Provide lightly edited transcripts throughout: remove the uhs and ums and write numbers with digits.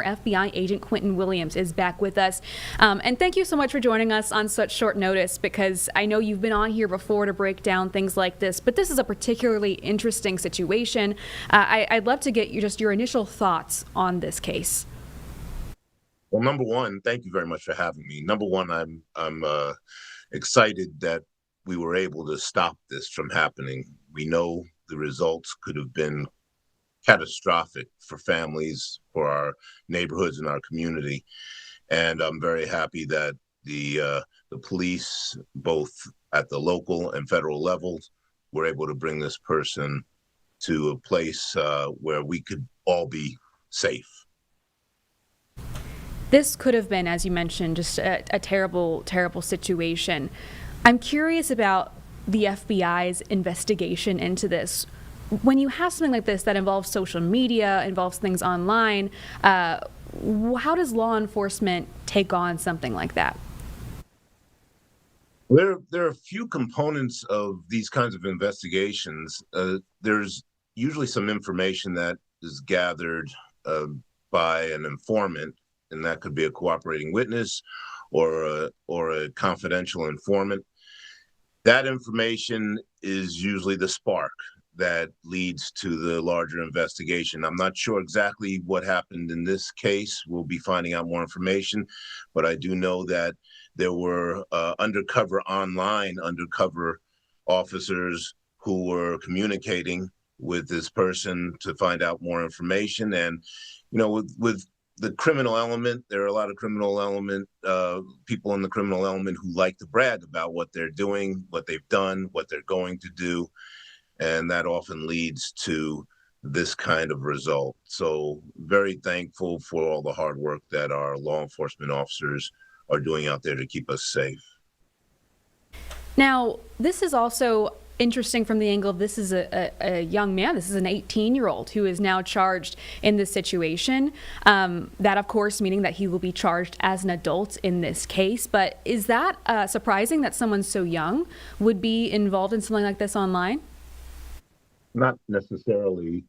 FBI agent Quentin Williams is back with us. And thank you so much for joining us on such short notice, because I know you've been on here before to break down things like this, but this is a particularly interesting situation. I'd love to get your initial thoughts on this case. Well, number one, thank you very much for having me. Number one, I'm excited that we were able to stop this from happening. We know the results could have been catastrophic for families, for our neighborhoods and our community. And I'm very happy that the police, both at the local and federal levels, were able to bring this person to a place where we could all be safe. This could have been, as you mentioned, just a terrible, terrible situation. I'm curious about the FBI's investigation into this. When you have something like this that involves social media, involves things online, how does law enforcement take on something like that? There are a few components of these kinds of investigations. There's usually some information that is gathered by an informant, and that could be a cooperating witness or a confidential informant. That information is usually the spark that leads to the larger investigation. I'm not sure exactly what happened in this case. We'll be finding out more information, but I do know that there were undercover officers who were communicating with this person to find out more information. And, you know, with the criminal element, there are a lot of people in the criminal element who like to brag about what they're doing, what they've done, what they're going to do. And that often leads to this kind of result. So very thankful for all the hard work that our law enforcement officers are doing out there to keep us safe. Now, this is also interesting from the angle of this is a young man. This is an 18-year-old who is now charged in this situation. That, of course, meaning that he will be charged as an adult in this case. But is that surprising that someone so young would be involved in something like this online? Not necessarily.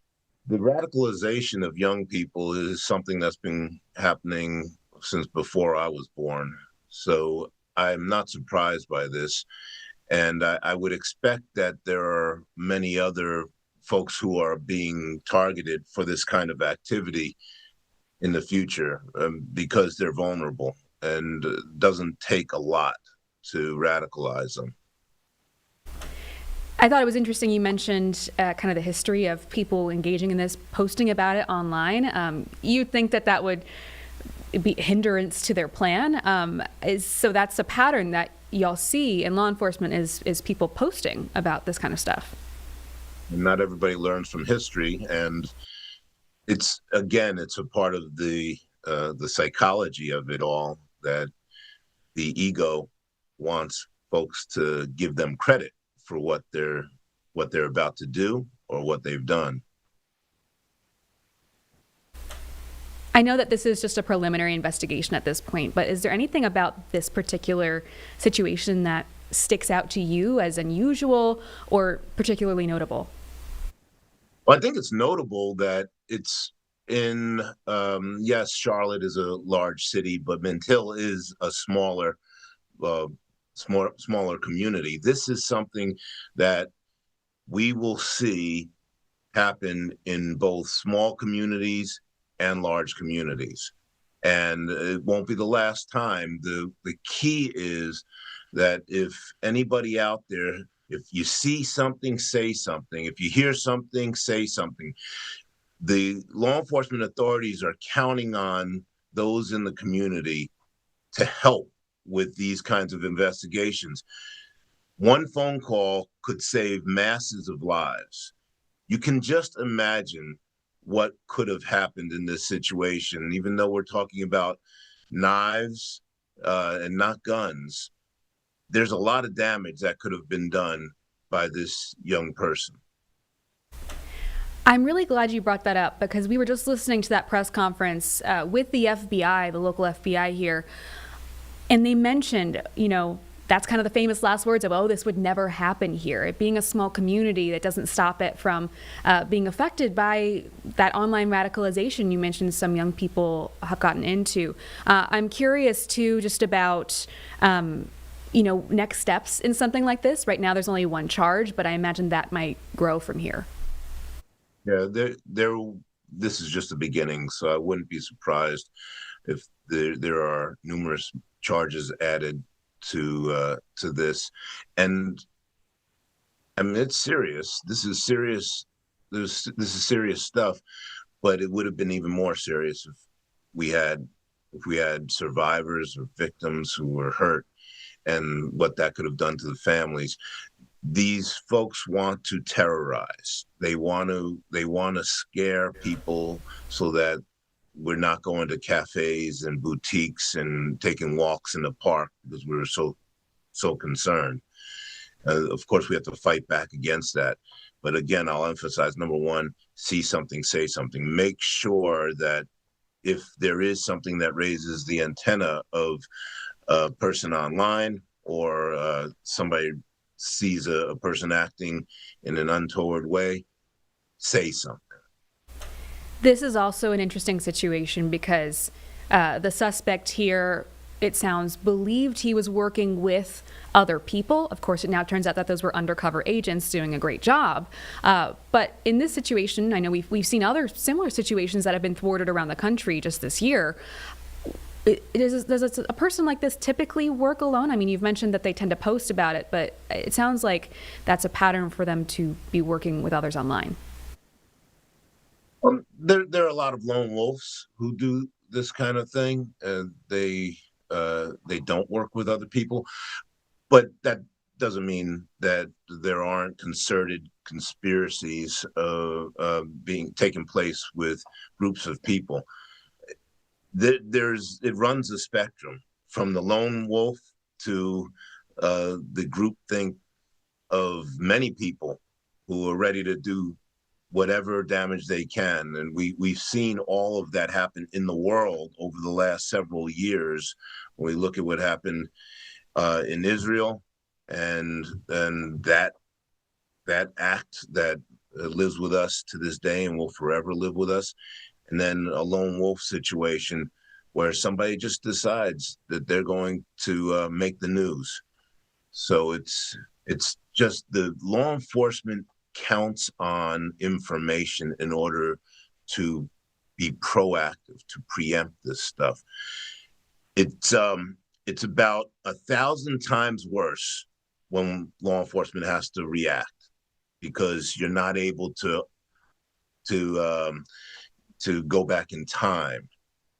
The radicalization of young people is something that's been happening since before I was born. So I'm not surprised by this. And I would expect that there are many other folks who are being targeted for this kind of activity in the future because they're vulnerable, and it doesn't take a lot to radicalize them. I thought it was interesting you mentioned kind of the history of people engaging in this, posting about it online. You'd think that would be a hindrance to their plan. So that's a pattern that y'all see in law enforcement is people posting about this kind of stuff. Not everybody learns from history, and it's a part of the psychology of it all, that the ego wants folks to give them credit for what they're about to do or what they've done. I know that this is just a preliminary investigation at this point, but is there anything about this particular situation that sticks out to you as unusual or particularly notable? Well, I think it's notable that it's in, yes, Charlotte is a large city, but Mint Hill is a smaller community. This is something that we will see happen in both small communities and large communities. And it won't be the last time. The key is that if anybody out there, if you see something, say something. If you hear something, say something. The law enforcement authorities are counting on those in the community to help with these kinds of investigations. One phone call could save masses of lives. You can just imagine what could have happened in this situation. Even though we're talking about knives and not guns, there's a lot of damage that could have been done by this young person. I'm really glad you brought that up, because we were just listening to that press conference with the FBI, the local FBI here, and they mentioned, that's kind of the famous last words of, oh, this would never happen here. It being a small community, that doesn't stop it from being affected by that online radicalization you mentioned some young people have gotten into. I'm curious, too, just about, next steps in something like this. Right now, there's only one charge, but I imagine that might grow from here. Yeah, this is just the beginning, so I wouldn't be surprised if there are numerous charges added to this. And I mean, it's serious. This is serious. This is serious stuff. But it would have been even more serious if we had survivors or victims who were hurt, and what that could have done to the families. These folks want to terrorize. They want to scare people so that we're not going to cafes and boutiques and taking walks in the park because we're so concerned. Of course, we have to fight back against that. But again, I'll emphasize, number one, see something, say something. Make sure that if there is something that raises the antenna of a person online, or somebody sees a person acting in an untoward way, say something. This is also an interesting situation because the suspect here, it sounds, believed he was working with other people. Of course, it now turns out that those were undercover agents doing a great job. But in this situation, I know we've seen other similar situations that have been thwarted around the country just this year. Does a person like this typically work alone? I mean, you've mentioned that they tend to post about it, but it sounds like that's a pattern for them to be working with others online. There are a lot of lone wolves who do this kind of thing. They don't work with other people, but that doesn't mean that there aren't concerted conspiracies being taking place with groups of people. It runs a spectrum from the lone wolf to the groupthink of many people who are ready to do whatever damage they can. And we've seen all of that happen in the world over the last several years. When we look at what happened in Israel, and that act that lives with us to this day and will forever live with us. And then a lone wolf situation where somebody just decides that they're going to make the news. So it's just the law enforcement counts on information in order to be proactive, to preempt this stuff. It's about 1,000 times worse when law enforcement has to react, because you're not able to go back in time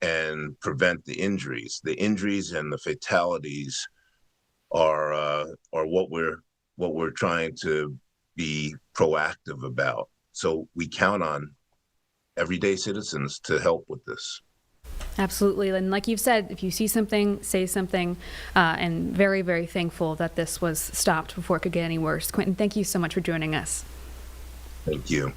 and prevent the injuries. The injuries and the fatalities are what we're trying to be proactive about. So we count on everyday citizens to help with this. Absolutely. And like you've said, if you see something, say something, and very, very thankful that this was stopped before it could get any worse. Quentin, thank you so much for joining us. Thank you.